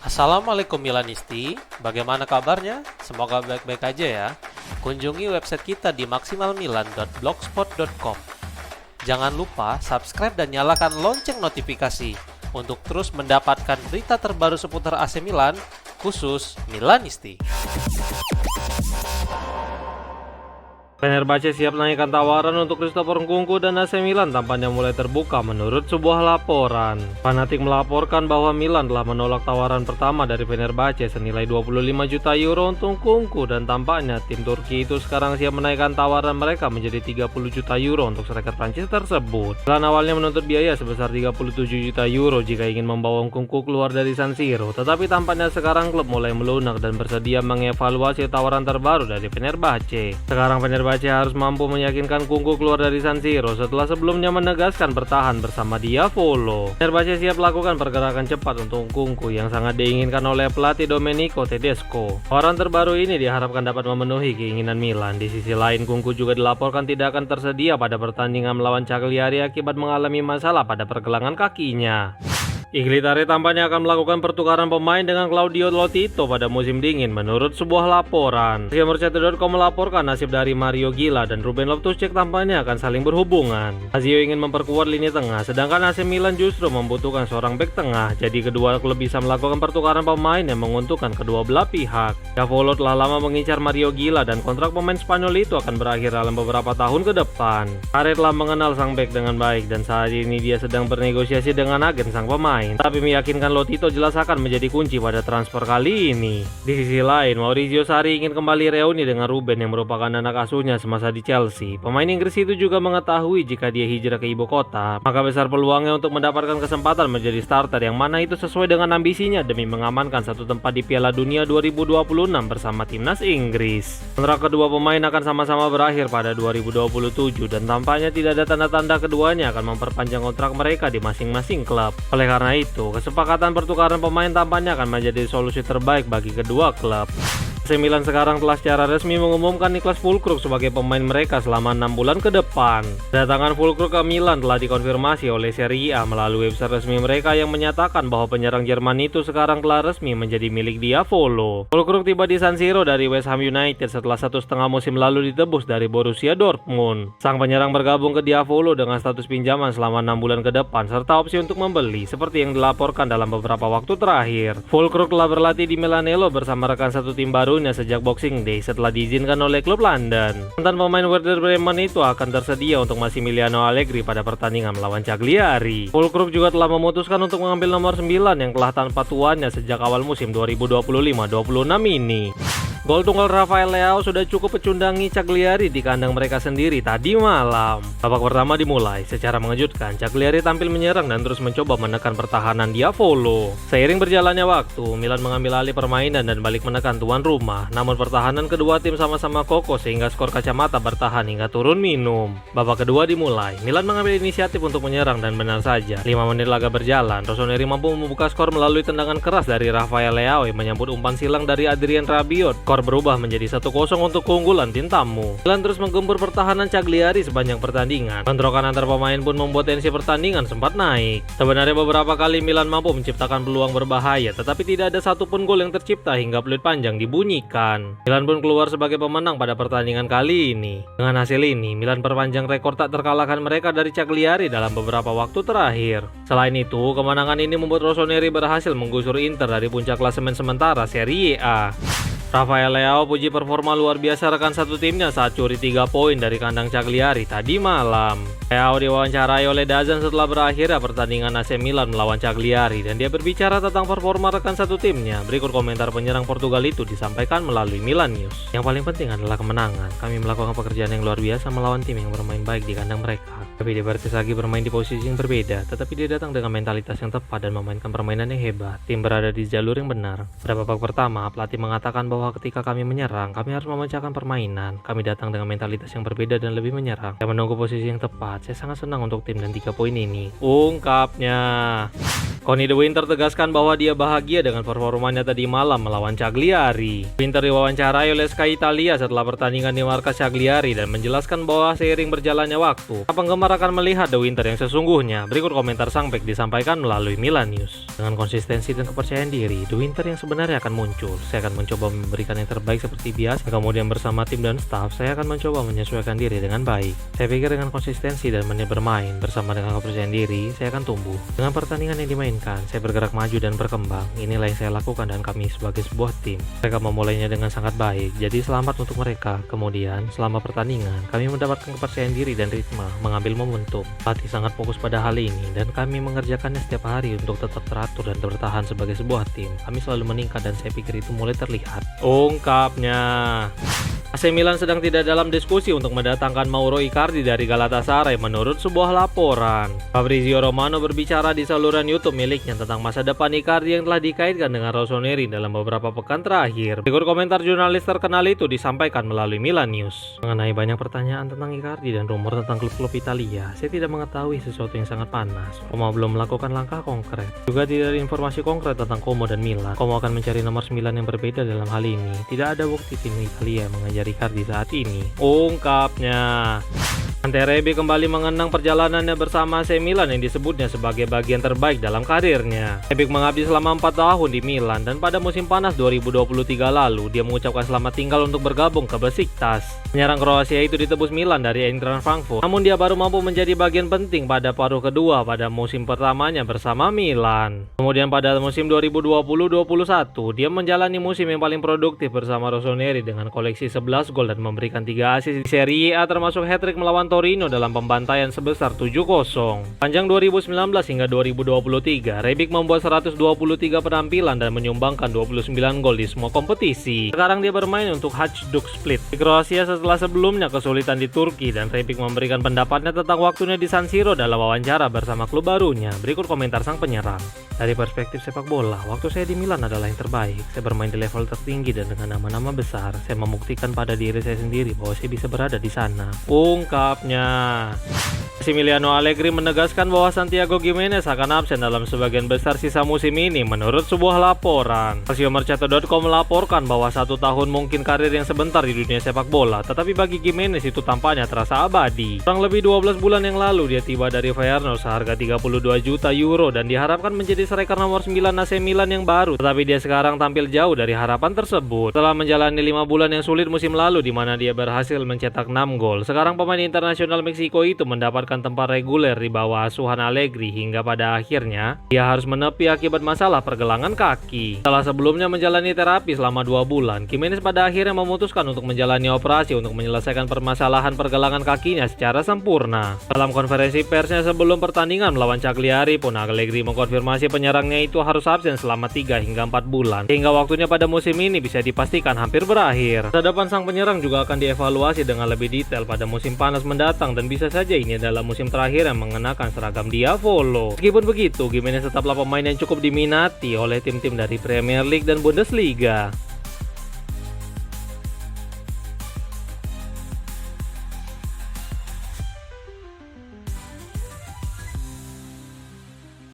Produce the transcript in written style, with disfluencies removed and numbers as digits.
Assalamualaikum Milanisti, bagaimana kabarnya? Semoga baik-baik aja ya. Kunjungi website kita di maksimalmilan.blogspot.com. Jangan lupa subscribe dan nyalakan lonceng notifikasi untuk terus mendapatkan berita terbaru seputar AC Milan, khusus Milanisti. Fenerbahce siap naikkan tawaran untuk Christopher Nkunku dan AC Milan tampaknya mulai terbuka menurut sebuah laporan. Fanatik melaporkan bahwa Milan telah menolak tawaran pertama dari Fenerbahce senilai 25 juta euro untuk Nkunku dan tampaknya tim Turki itu sekarang siap menaikkan tawaran mereka menjadi 30 juta euro untuk striker Prancis tersebut. Milan awalnya menuntut biaya sebesar 37 juta euro jika ingin membawa Nkunku keluar dari San Siro, tetapi tampaknya sekarang klub mulai melunak dan bersedia mengevaluasi tawaran terbaru dari Fenerbahce. Sekarang Fenerbahce harus mampu meyakinkan Nkunku keluar dari San Siro setelah sebelumnya menegaskan bertahan bersama Diavolo. Fenerbahce siap melakukan pergerakan cepat untuk Nkunku yang sangat diinginkan oleh pelatih Domenico Tedesco. Tawaran terbaru ini diharapkan dapat memenuhi keinginan Milan. Di sisi lain, Nkunku juga dilaporkan tidak akan tersedia pada pertandingan melawan Cagliari akibat mengalami masalah pada pergelangan kakinya. Iglitare tampaknya akan melakukan pertukaran pemain dengan Claudio Lotito pada musim dingin menurut sebuah laporan. Mercato.com melaporkan nasib dari Mario Gila dan Ruben Loftus-Cheek tampaknya akan saling berhubungan. Lazio ingin memperkuat lini tengah, sedangkan AC Milan justru membutuhkan seorang bek tengah. Jadi kedua klub bisa melakukan pertukaran pemain yang menguntungkan kedua belah pihak. Diavolo telah lama mengincar Mario Gila dan kontrak pemain Spanyol itu akan berakhir dalam beberapa tahun ke depan. Mare telah mengenal sang bek dengan baik dan saat ini dia sedang bernegosiasi dengan agen sang pemain. Tapi meyakinkan Lotito jelas akan menjadi kunci pada transfer kali ini. Di sisi lain, Maurizio Sarri ingin kembali reuni dengan Ruben yang merupakan anak asuhnya semasa di Chelsea. Pemain Inggris itu juga mengetahui jika dia hijrah ke ibu kota, maka besar peluangnya untuk mendapatkan kesempatan menjadi starter yang mana itu sesuai dengan ambisinya demi mengamankan satu tempat di Piala Dunia 2026 bersama timnas Inggris. Kontrak kedua pemain akan sama-sama berakhir pada 2027 dan tampaknya tidak ada tanda-tanda keduanya akan memperpanjang kontrak mereka di masing-masing klub. Oleh karena itu, kesepakatan pertukaran pemain tampaknya akan menjadi solusi terbaik bagi kedua klub. AC Milan sekarang telah secara resmi mengumumkan Niklas Füllkrug sebagai pemain mereka selama 6 bulan ke depan. Kedatangan Füllkrug ke Milan telah dikonfirmasi oleh Serie A melalui website resmi mereka yang menyatakan bahwa penyerang Jerman itu sekarang telah resmi menjadi milik Diavolo. Füllkrug tiba di San Siro dari West Ham United setelah 1,5 musim lalu ditebus dari Borussia Dortmund. Sang penyerang bergabung ke Diavolo dengan status pinjaman selama 6 bulan ke depan serta opsi untuk membeli seperti yang dilaporkan dalam beberapa waktu terakhir. Füllkrug telah berlatih di Milanello bersama rekan satu tim baru sejak Boxing Day setelah diizinkan oleh klub London. Mantan pemain Werder Bremen itu akan tersedia untuk Massimiliano Allegri pada pertandingan melawan Cagliari. Füllkrug juga telah memutuskan untuk mengambil nomor 9 yang telah tanpa tuannya sejak awal musim 2025-26 ini. Gol tunggal Rafael Leao sudah cukup pecundangi Cagliari di kandang mereka sendiri tadi malam. Babak pertama dimulai secara mengejutkan. Cagliari tampil menyerang dan terus mencoba menekan pertahanan Diavolo. Seiring berjalannya waktu, Milan mengambil alih permainan dan balik menekan tuan rumah. Namun pertahanan kedua tim sama-sama kokoh sehingga skor kacamata bertahan hingga turun minum. Babak kedua dimulai. Milan mengambil inisiatif untuk menyerang dan benar saja 5 menit laga berjalan, Rossoneri mampu membuka skor melalui tendangan keras dari Rafael Leao yang menyambut umpan silang dari Adrien Rabiot. Skor berubah menjadi 1-0 untuk keunggulan tim tamu. Milan terus menggempur pertahanan Cagliari sepanjang pertandingan. Bentrokan antar pemain pun membuat tensi pertandingan sempat naik. Sebenarnya beberapa kali Milan mampu menciptakan peluang berbahaya, tetapi tidak ada satupun gol yang tercipta hingga peluit panjang dibunyikan. Milan pun keluar sebagai pemenang pada pertandingan kali ini. Dengan hasil ini, Milan perpanjang rekor tak terkalahkan mereka dari Cagliari dalam beberapa waktu terakhir. Selain itu, kemenangan ini membuat Rossoneri berhasil menggusur Inter dari puncak klasemen sementara Serie A. Rafael Leao puji performa luar biasa rekan satu timnya saat curi 3 poin dari kandang Cagliari tadi malam. Leao diwawancarai oleh DAZN setelah berakhirnya pertandingan AC Milan melawan Cagliari dan dia berbicara tentang performa rekan satu timnya. Berikut komentar penyerang Portugal itu disampaikan melalui Milan News. Yang paling penting adalah kemenangan. Kami melakukan pekerjaan yang luar biasa melawan tim yang bermain baik di kandang mereka. Tapi dia lagi bermain di posisi yang berbeda, tetapi dia datang dengan mentalitas yang tepat dan memainkan permainan yang hebat. Tim berada di jalur yang benar. Pada babak pertama, pelatih mengatakan bahwa ketika kami menyerang, kami harus memecahkan permainan. Kami datang dengan mentalitas yang berbeda dan lebih menyerang. Saya menunggu posisi yang tepat. Saya sangat senang untuk tim dan 3 poin ini, ungkapnya. Connie De Winter tegaskan bahwa dia bahagia dengan performanya tadi malam melawan Cagliari. Winter diwawancarai oleh Sky Italia setelah pertandingan di markas Cagliari dan menjelaskan bahwa seiring berjalannya waktu, penggemar akan melihat The Winter yang sesungguhnya. Berikut komentar sang bek disampaikan melalui Milan News. Dengan konsistensi dan kepercayaan diri, The Winter yang sebenarnya akan muncul. Saya akan mencoba memberikan yang terbaik seperti biasa. Kemudian bersama tim dan staf, saya akan mencoba menyesuaikan diri dengan baik. Saya pikir dengan konsistensi dan menit bermain bersama dengan kepercayaan diri, saya akan tumbuh. Dengan pertandingan yang dimainkan, saya bergerak maju dan berkembang. Inilah yang saya lakukan dan kami sebagai sebuah tim. Mereka memulainya dengan sangat baik, jadi selamat untuk mereka. Kemudian, selama pertandingan, kami mendapatkan kepercayaan diri dan ritme, mengambil momentum. Pelatih sangat fokus pada hal ini, dan kami mengerjakannya setiap hari untuk tetap teratur dan bertahan sebagai sebuah tim. Kami selalu meningkat dan saya pikir itu mulai terlihat. Ungkapnya. AC Milan sedang tidak dalam diskusi untuk mendatangkan Mauro Icardi dari Galatasaray menurut sebuah laporan. Fabrizio Romano berbicara di saluran YouTube miliknya tentang masa depan Icardi yang telah dikaitkan dengan Rossoneri dalam beberapa pekan terakhir. Berikut komentar jurnalis terkenal itu disampaikan melalui Milan News. Mengenai banyak pertanyaan tentang Icardi dan rumor tentang klub-klub Italia, saya tidak mengetahui sesuatu yang sangat panas. Como belum melakukan langkah konkret. Juga tidak ada informasi konkret tentang Como dan Milan. Como akan mencari nomor 9 yang berbeda dalam hal ini. Tidak ada bukti tim Italia mengajar Icardi saat ini. Ungkapnya. Ante Rebic kembali mengenang perjalanannya bersama AC Milan yang disebutnya sebagai bagian terbaik dalam karirnya. Rebic mengabdi selama 4 tahun di Milan dan pada musim panas 2023 lalu dia mengucapkan selamat tinggal untuk bergabung ke Besiktas. Penyerang Kroasia itu ditebus Milan dari Eintracht Frankfurt, namun dia baru mampu menjadi bagian penting pada paruh kedua pada musim pertamanya bersama Milan. Kemudian pada musim 2020-21 dia menjalani musim yang paling produktif bersama Rossoneri dengan koleksi 11 gol dan memberikan 3 assist di Serie A termasuk hat-trick melawan Torino dalam pembantaian sebesar 7-0. Panjang 2019 hingga 2023, Rebic membuat 123 penampilan dan menyumbangkan 29 gol di semua kompetisi. Sekarang dia bermain untuk Hajduk Split di Kroasia setelah sebelumnya kesulitan di Turki, dan Rebic memberikan pendapatnya tentang waktunya di San Siro dalam wawancara bersama klub barunya. Berikut komentar sang penyerang. Dari perspektif sepak bola, waktu saya di Milan adalah yang terbaik. Saya bermain di level tertinggi dan dengan nama-nama besar. Saya membuktikan pada diri saya sendiri bahwa saya bisa berada di sana. Ungkapnya. Massimiliano Allegri menegaskan bahwa Santiago Gimenez akan absen dalam sebagian besar sisa musim ini menurut sebuah laporan. Calciomercato.com melaporkan bahwa 1 tahun mungkin karir yang sebentar di dunia sepak bola, tetapi bagi Gimenez itu tampaknya terasa abadi. Kurang lebih 12 bulan yang lalu dia tiba dari Feyenoord seharga 32 juta euro dan diharapkan menjadi striker nomor 9 AC Milan yang baru, tetapi dia sekarang tampil jauh dari harapan tersebut. Setelah menjalani 5 bulan yang sulit musim lalu di mana dia berhasil mencetak 6 gol, sekarang pemain internasional Meksiko itu mendapatkan tempat reguler di bawah asuhan Allegri hingga pada akhirnya dia harus menepi akibat masalah pergelangan kaki. Setelah sebelumnya menjalani terapi selama 2 bulan, Gimenez pada akhirnya memutuskan untuk menjalani operasi untuk menyelesaikan permasalahan pergelangan kakinya secara sempurna. Dalam konferensi persnya sebelum pertandingan melawan Cagliari pun, Allegri mengkonfirmasi penyerangnya itu harus absen selama 3 hingga 4 bulan hingga waktunya pada musim ini bisa dipastikan hampir berakhir. Masa depan sang penyerang juga akan dievaluasi dengan lebih detail pada musim panas mendatang dan bisa saja ini adalah musim terakhir yang mengenakan seragam Diavolo. Meskipun begitu, Gimenez tetaplah pemain yang cukup diminati oleh tim-tim dari Premier League dan Bundesliga.